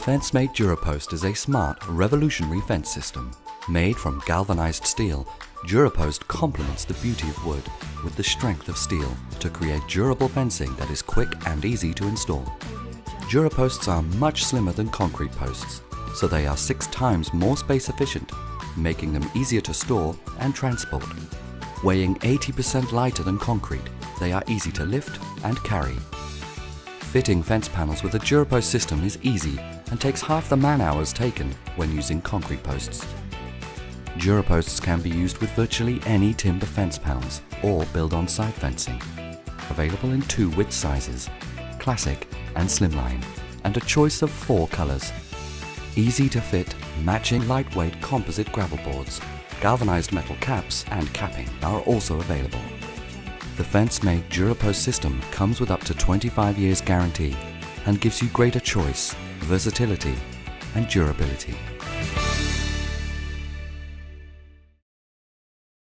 FENCEMATE DuraPost is a smart, revolutionary fence system. Made from galvanized steel, DuraPost complements the beauty of wood with the strength of steel to create durable fencing that is quick and easy to install. DuraPosts are much slimmer than concrete posts, so they are 6 times more space efficient, making them easier to store and transport. Weighing 80% lighter than concrete, they are easy to lift and carry. Fitting fence panels with a DuraPost system is easy and takes half the man-hours taken when using concrete posts. DuraPosts can be used with virtually any timber fence panels or build-on-site fencing. Available in 2 width sizes, classic and slimline, and a choice of 4 colors. Easy to fit, matching lightweight composite gravel boards, galvanized metal caps and capping are also available. The FENCEMATE DuraPost system comes with up to 25 years guarantee and gives you greater choice, versatility and durability.